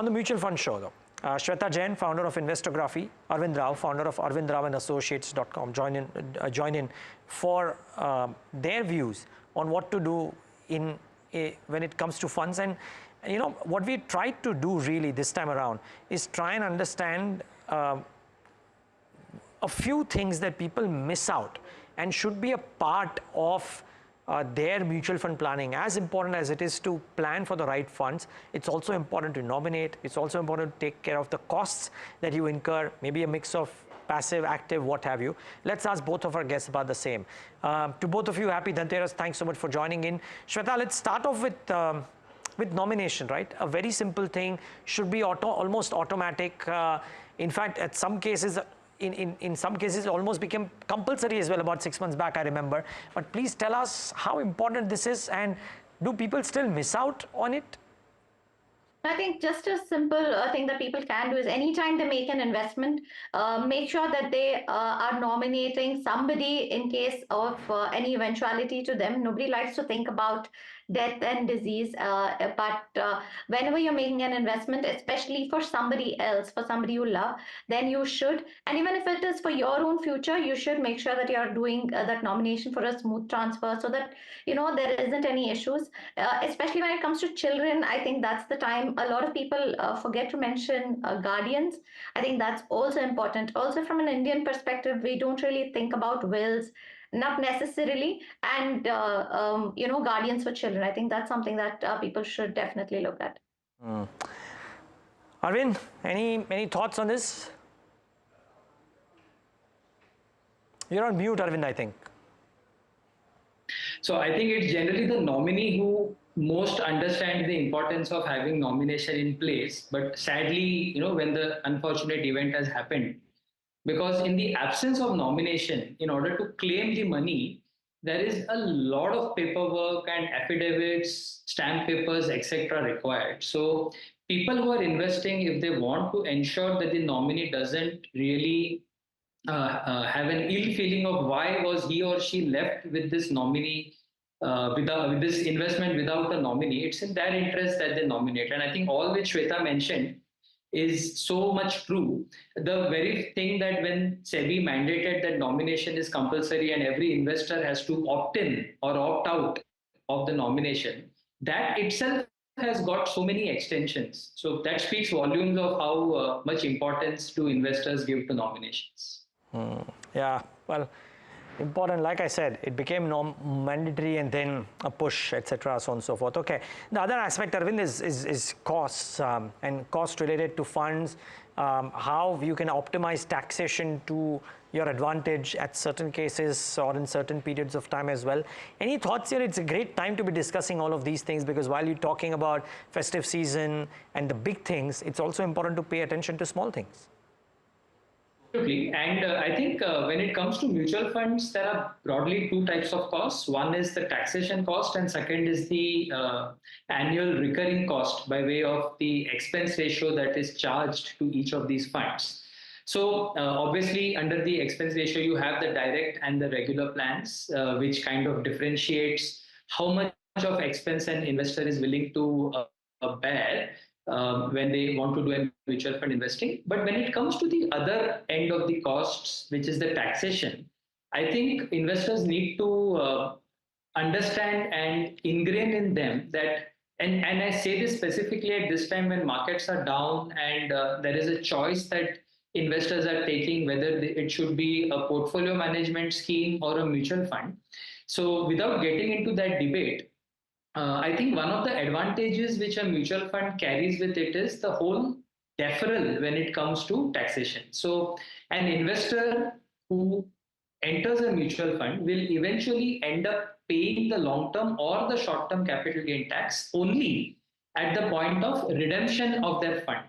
On the mutual fund show, though, Shweta Jain, founder of Investorgraphy, Arvind Rao, founder of Arvind Rao and Associates.com, join in for their views on what to do when it comes to funds. And you know what we tried to do really this time around is try and understand a few things that people miss out and should be a part of their mutual fund planning. As important as it is to plan for the right funds, it's also important to nominate. It's also important to take care of the costs that you incur, maybe a mix of passive, active, what have you. Let's ask both of our guests about the same. To both of you, happy Dhanteras. Thanks so much for joining in. Shweta, let's start off with nomination, right? A very simple thing, should be almost automatic. In fact, at some cases, in some cases, it almost became compulsory as well about 6 months back, I remember. But please tell us how important this is, and do people still miss out on it? I think just a simple thing that people can do is anytime they make an investment, make sure that they are nominating somebody in case of any eventuality to them. Nobody likes to think about death and disease, but whenever you're making an investment, especially for somebody else, for somebody you love, then you should, and even if it is for your own future, you should make sure that you're doing that nomination for a smooth transfer so that, you know, there isn't any issues, especially when it comes to children. I think that's the time a lot of people forget to mention guardians. I think that's also important. Also, from an Indian perspective, we don't really think about wills, not necessarily, and you know, guardians for children. I think that's something that people should definitely look at. Arvind, any thoughts on this? You're on mute, Arvind, I think. So I think it's generally the nominee who most understand the importance of having nomination in place. But sadly, you know, when the unfortunate event has happened, because in the absence of nomination, in order to claim the money, there is a lot of paperwork and affidavits, stamp papers, etc. required. So people who are investing, if they want to ensure that the nominee doesn't really have an ill feeling of why was he or she left with this nominee, with this investment without a nominee, it's in their interest that they nominate. And I think all which Shweta mentioned is so much true. The very thing that when SEBI mandated that nomination is compulsory and every investor has to opt in or opt out of the nomination, that itself has got so many extensions. So that speaks volumes of how much importance do investors give to nominations. Yeah, well, important, like I said, it became mandatory and then a push, etc., so on and so forth. Okay, the other aspect, Arvind, is costs and cost related to funds, how you can optimize taxation to your advantage at certain cases or in certain periods of time as well. Any thoughts here? It's a great time to be discussing all of these things, because while you're talking about festive season and the big things, it's also important to pay attention to small things. Absolutely. And I think when it comes to mutual funds, there are broadly two types of costs. One is the taxation cost, and second is the annual recurring cost by way of the expense ratio that is charged to each of these funds. So obviously, under the expense ratio, you have the direct and the regular plans, which kind of differentiates how much of expense an investor is willing to bear when they want to do a mutual fund investing. But when it comes to the other end of the costs, which is the taxation, I think investors need to understand and ingrain in them that, and I say this specifically at this time when markets are down and there is a choice that investors are taking whether it should be a portfolio management scheme or a mutual fund. So without getting into that debate, I think one of the advantages which a mutual fund carries with it is the whole deferral when it comes to taxation. So an investor who enters a mutual fund will eventually end up paying the long-term or the short-term capital gain tax only at the point of redemption of their fund.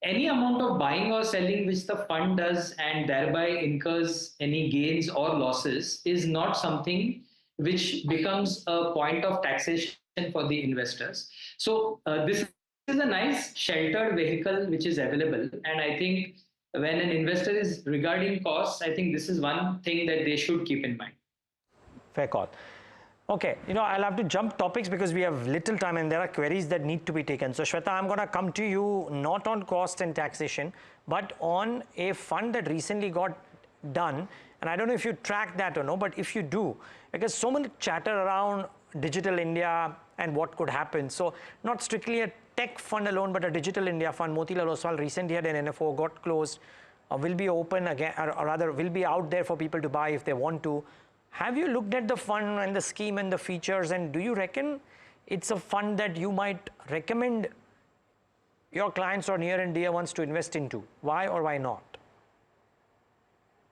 Any amount of buying or selling which the fund does and thereby incurs any gains or losses is not something which becomes a point of taxation for the investors. So this is a nice sheltered vehicle which is available. And I think when an investor is regarding costs, I think this is one thing that they should keep in mind. Fair call. Okay, I'll have to jump topics because we have little time and there are queries that need to be taken. So Shweta, I'm going to come to you not on cost and taxation, but on a fund that recently got done. And I don't know if you track that or no, but if you do, because so many chatter around Digital India and what could happen. So not strictly a tech fund alone, but a Digital India fund. Motilal Oswal recently had an NFO, got closed, will be open again, or rather will be out there for people to buy if they want to. Have you looked at the fund and the scheme and the features, and do you reckon it's a fund that you might recommend your clients or near and dear ones to invest into? Why or why not?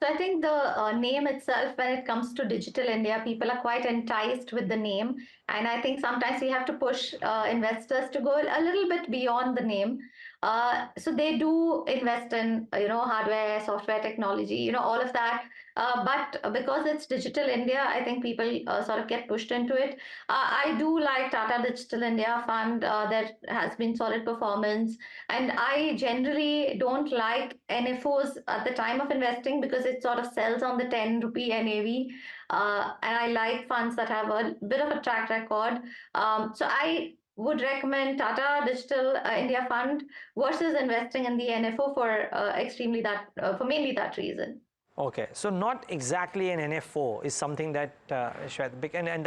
So I think the name itself, when it comes to Digital India, people are quite enticed with the name. And I think sometimes we have to push investors to go a little bit beyond the name. So they do invest in, hardware, software technology, all of that. But because it's Digital India, I think people sort of get pushed into it. I do like Tata Digital India Fund. That has been solid performance. And I generally don't like NFOs at the time of investing because it sort of sells on the 10 rupee NAV. And I like funds that have a bit of a track record. So I would recommend Tata Digital India Fund versus investing in the NFO for for mainly that reason. Okay, so not exactly an NFO is something that and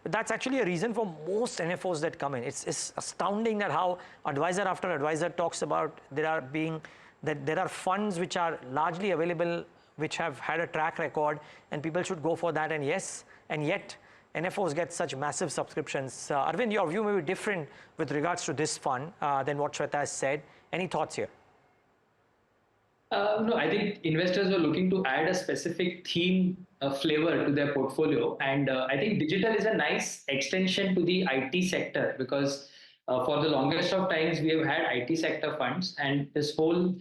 that's actually a reason for most NFOs that come in. It's astounding that how advisor after advisor talks about there are funds which are largely available, which have had a track record, and people should go for that. And yes, and yet NFOs get such massive subscriptions. Arvind, your view may be different with regards to this fund than what Shweta has said. Any thoughts here? No, I think investors are looking to add a specific theme flavor to their portfolio. And I think digital is a nice extension to the IT sector because for the longest of times, we have had IT sector funds and this whole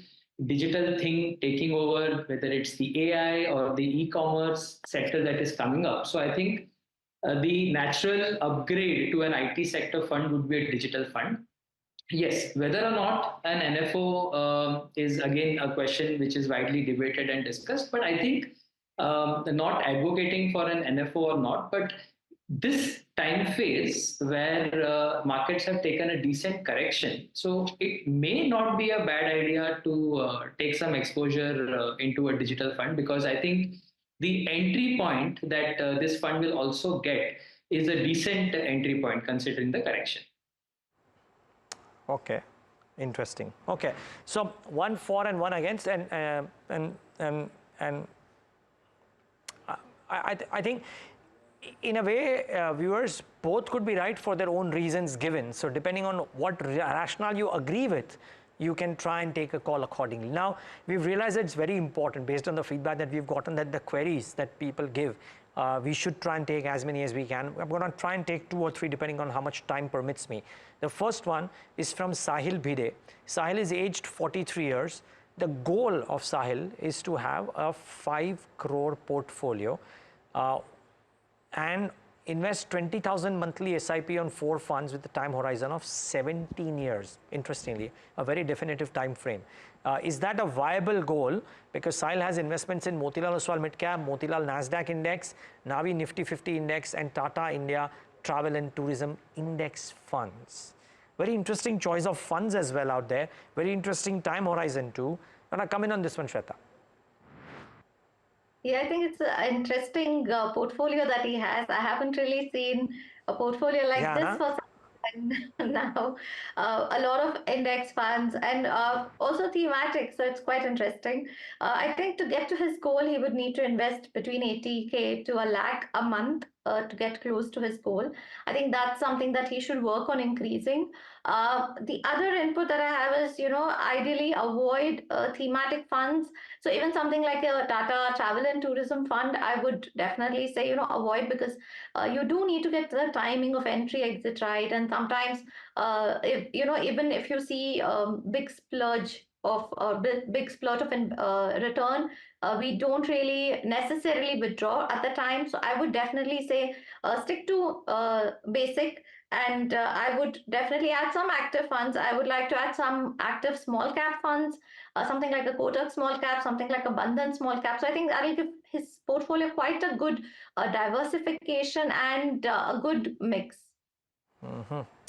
digital thing taking over, whether it's the AI or the e-commerce sector that is coming up. So I think the natural upgrade to an IT sector fund would be a digital fund. Yes, whether or not an NFO is again a question which is widely debated and discussed, but I think not advocating for an NFO or not, but this time phase where markets have taken a decent correction, so it may not be a bad idea to take some exposure into a digital fund because I think the entry point that this fund will also get is a decent entry point considering the correction. Okay, interesting. Okay, so 1 for and 1 against, and I think in a way viewers both could be right for their own reasons given. So depending on what rationale you agree with, you can try and take a call accordingly. Now, we've realized that it's very important based on the feedback that we've gotten that the queries that people give, we should try and take as many as we can. I'm going to try and take 2 or 3 depending on how much time permits me. The first one is from Sahil Bhide. Sahil is aged 43 years. The goal of Sahil is to have a 5 crore portfolio and invest 20,000 monthly SIP on 4 funds with a time horizon of 17 years. Interestingly, a very definitive time frame. Is that a viable goal? Because Sahil has investments in Motilal Oswal Midcap, Motilal Nasdaq Index, Navi Nifty 50 Index, and Tata India Travel and Tourism Index funds. Very interesting choice of funds as well out there. Very interesting time horizon too. And I come in on this one, Shweta. Yeah, I think it's an interesting portfolio that he has. I haven't really seen a portfolio like this for some time now. A lot of index funds and also thematic, so it's quite interesting. I think to get to his goal, he would need to invest between 80K to a lakh a month to get close to his goal. I think that's something that he should work on increasing. The other input that I have is, ideally avoid thematic funds. So even something like a Tata Travel and Tourism Fund, I would definitely say, avoid because you do need to get the timing of entry exit right. And sometimes, if even if you see big splurge of big splurge of return, we don't really necessarily withdraw at the time. So I would definitely say stick to basic. And I would definitely add some active funds. I would like to add some active small cap funds, something like a Kotak small cap, something like a Bandhan small cap. So I think that'll give his portfolio quite a good diversification and a good mix.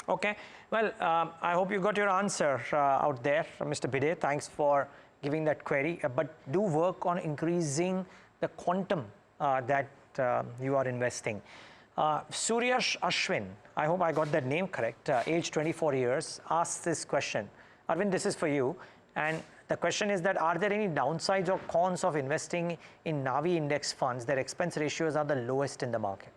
Okay, well, I hope you got your answer out there, Mr. Bide. Thanks for giving that query. But do work on increasing the quantum that you are investing. Suryash Ashwin, I hope I got that name correct, age 24 years, asks this question. Arvind, this is for you. And the question is that, are there any downsides or cons of investing in Navi index funds? Their expense ratios are the lowest in the market.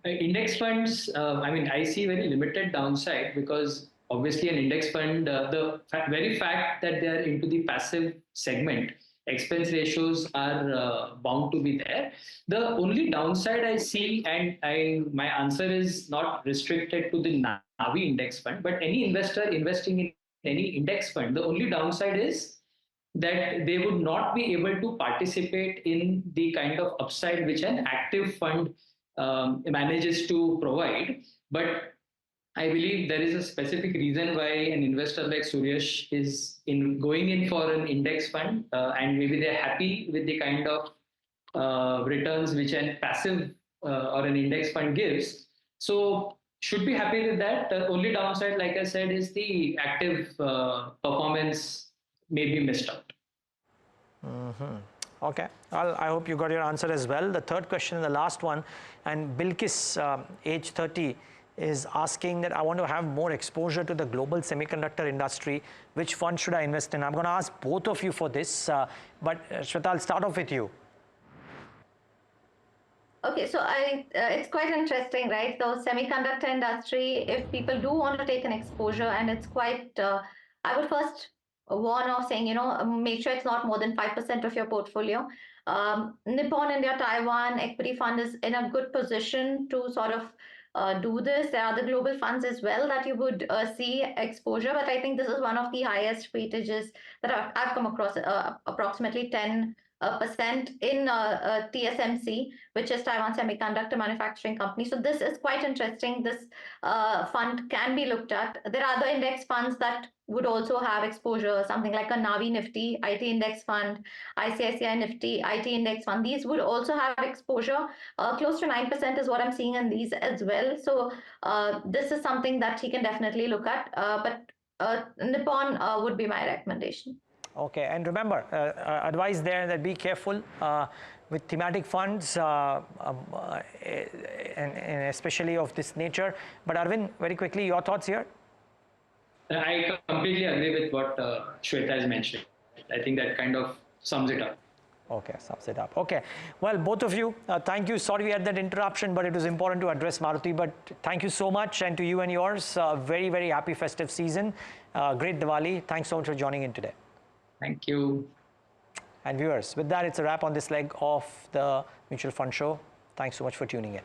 Index funds, I mean, I see very limited downside because obviously an index fund, the very fact that they are into the passive segment, expense ratios are bound to be there. The only downside I see, and my answer is not restricted to the Navi index fund, but any investor investing in any index fund, the only downside is that they would not be able to participate in the kind of upside which an active fund manages to provide. But I believe there is a specific reason why an investor like Suryash is going in for an index fund, and maybe they're happy with the kind of returns which a passive or an index fund gives. So should be happy with that. The only downside, like I said, is the active performance may be missed out. Okay, well, I hope you got your answer as well. The third question, the last one, and Bilkis, age 30, is asking that I want to have more exposure to the global semiconductor industry. Which fund should I invest in? I'm going to ask both of you for this, but Shweta, I'll start off with you. Okay, so it's quite interesting, right? The semiconductor industry, if people do want to take an exposure, and it's quite, I would first warn of saying, make sure it's not more than 5% of your portfolio. Nippon India Taiwan Equity Fund is in a good position to sort of do this. There are the global funds as well that you would see exposure, but I think this is one of the highest weightages that I've come across, approximately 10% in TSMC, which is Taiwan Semiconductor Manufacturing Company. So this is quite interesting. This fund can be looked at. There are other index funds that would also have exposure, something like a Navi Nifty IT Index Fund, ICICI Nifty IT Index Fund. These would also have exposure. Close to 9% is what I'm seeing in these as well. So this is something that he can definitely look at. But Nippon would be my recommendation. Okay, and remember, advice there that be careful with thematic funds, and especially of this nature. But Arvind, very quickly, your thoughts here? I completely agree with what Shweta has mentioned. I think that kind of sums it up. Okay, sums it up. Okay, well, both of you, thank you. Sorry we had that interruption, but it was important to address Maruti. But thank you so much, and to you and yours, very, very happy festive season. Great Diwali. Thanks so much for joining in today. Thank you. And viewers, with that, it's a wrap on this leg of the Mutual Fund Show. Thanks so much for tuning in.